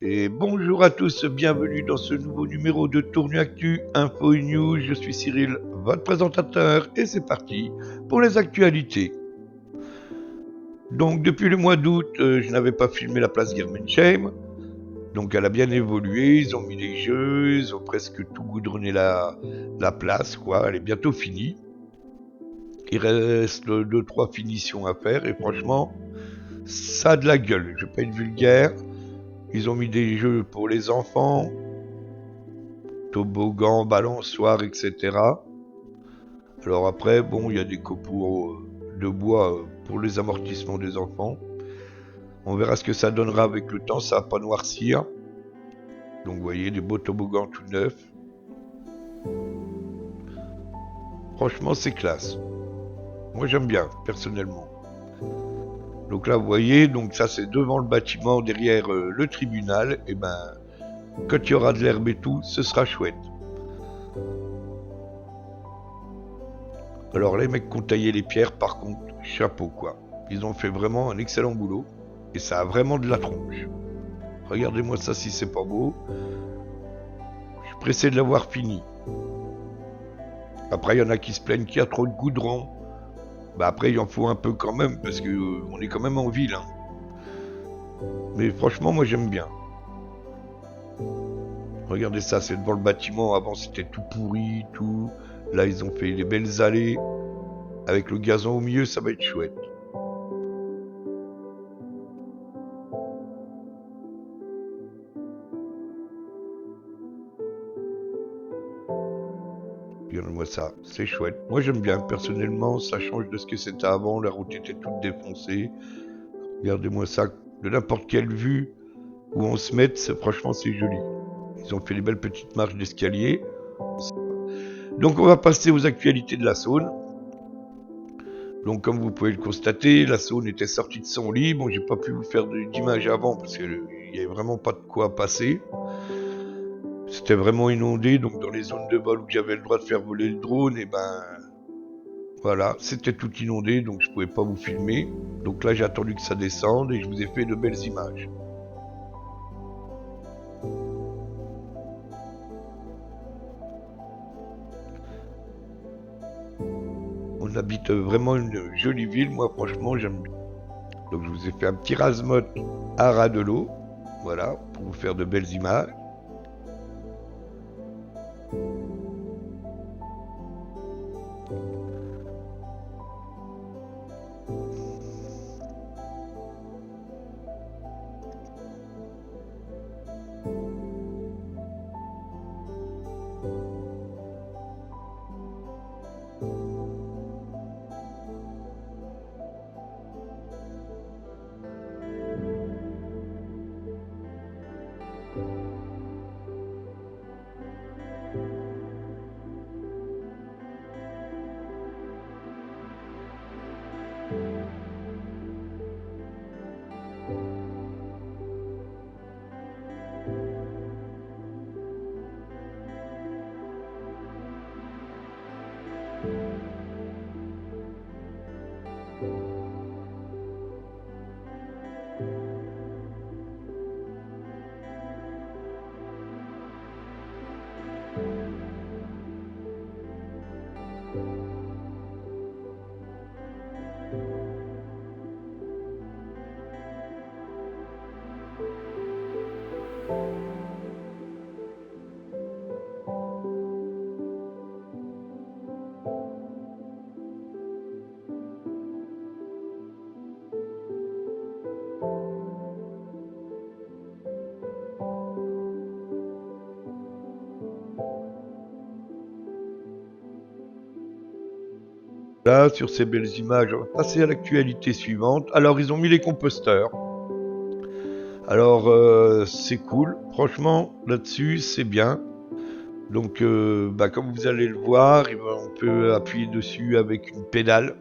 Et bonjour à tous, bienvenue dans ce nouveau numéro de Tournu Actu Info et News. Je suis Cyril, votre présentateur, et c'est parti pour les actualités. Donc depuis le mois d'août, je n'avais pas filmé la place Germensheim. Donc elle a bien évolué, ils ont mis les jeux, ils ont presque tout goudronné la place, quoi. Elle est bientôt finie. Il reste 2-3 finitions à faire et franchement, ça a de la gueule. Je vais pas être vulgaire. Ils ont mis des jeux pour les enfants, toboggan, balançoire, etc. Alors après, bon, il y a des copeaux de bois pour les amortissements des enfants. On verra ce que ça donnera avec le temps, ça va pas noircir. Donc vous voyez, des beaux toboggans tout neufs. Franchement, c'est classe. Moi, j'aime bien, personnellement. Donc là, vous voyez, donc ça c'est devant le bâtiment, derrière le tribunal. Et ben, quand il y aura de l'herbe et tout, ce sera chouette. Alors les mecs qui ont taillé les pierres, par contre, chapeau quoi. Ils ont fait vraiment un excellent boulot. Et ça a vraiment de la tronche. Regardez-moi ça si c'est pas beau. Je suis pressé de l'avoir fini. Après, il y en a qui se plaignent qu'il y a trop de goudron. Bah après, il en faut un peu quand même, parce que on est quand même en ville. Hein. Mais franchement, moi j'aime bien. Regardez ça, c'est devant le bâtiment. Avant, c'était tout pourri, tout. Là, ils ont fait des belles allées. Avec le gazon au milieu, ça va être chouette. Regardez-moi ça, c'est chouette. Moi, j'aime bien. Personnellement, ça change de ce que c'était avant. La route était toute défoncée. Regardez-moi ça. De n'importe quelle vue où on se mette, franchement, c'est joli. Ils ont fait des belles petites marches d'escalier. Donc on va passer aux actualités de la Saône. Donc comme vous pouvez le constater, la Saône était sortie de son lit. Bon, j'ai pas pu vous faire d'image avant parce qu'il n'y avait vraiment pas de quoi passer. C'était vraiment inondé, donc dans les zones de vol où j'avais le droit de faire voler le drone, et ben voilà, c'était tout inondé, donc je pouvais pas vous filmer. Donc là j'ai attendu que ça descende et je vous ai fait de belles images. On habite vraiment une jolie ville, moi franchement j'aime bien. Donc je vous ai fait un petit rase-motte à ras de l'eau, voilà, pour vous faire de belles images. Là, sur ces belles images, on va passer à l'actualité suivante. Alors, ils ont mis les composteurs. Alors, c'est cool. Franchement, là-dessus, c'est bien. Donc, comme vous allez le voir, on peut appuyer dessus avec une pédale.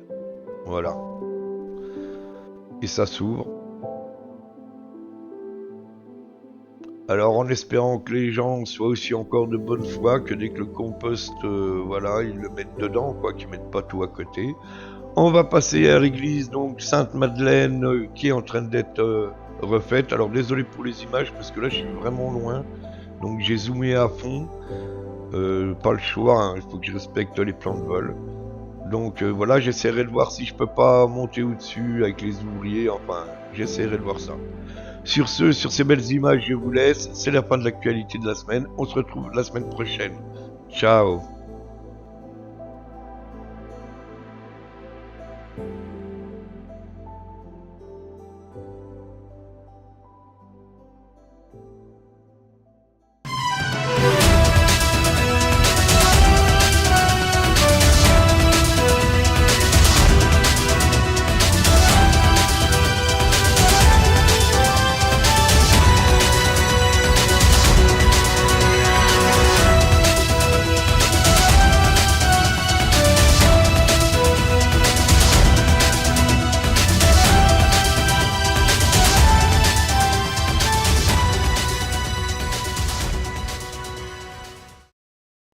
Voilà. Et ça s'ouvre. Alors, en espérant que les gens soient aussi encore de bonne foi, que dès que le compost, voilà, ils le mettent dedans, quoi, qu'ils mettent pas tout à côté. On va passer à l'église, donc Sainte-Madeleine, qui est en train d'être refaite. Alors désolé pour les images parce que là je suis vraiment loin. Donc j'ai zoomé à fond. Pas le choix, hein, il faut que je respecte les plans de vol. Donc voilà, j'essaierai de voir si je peux pas monter au-dessus avec les ouvriers. Enfin, j'essaierai de voir ça. Sur ce, sur ces belles images, je vous laisse. C'est la fin de l'actualité de la semaine. On se retrouve la semaine prochaine. Ciao.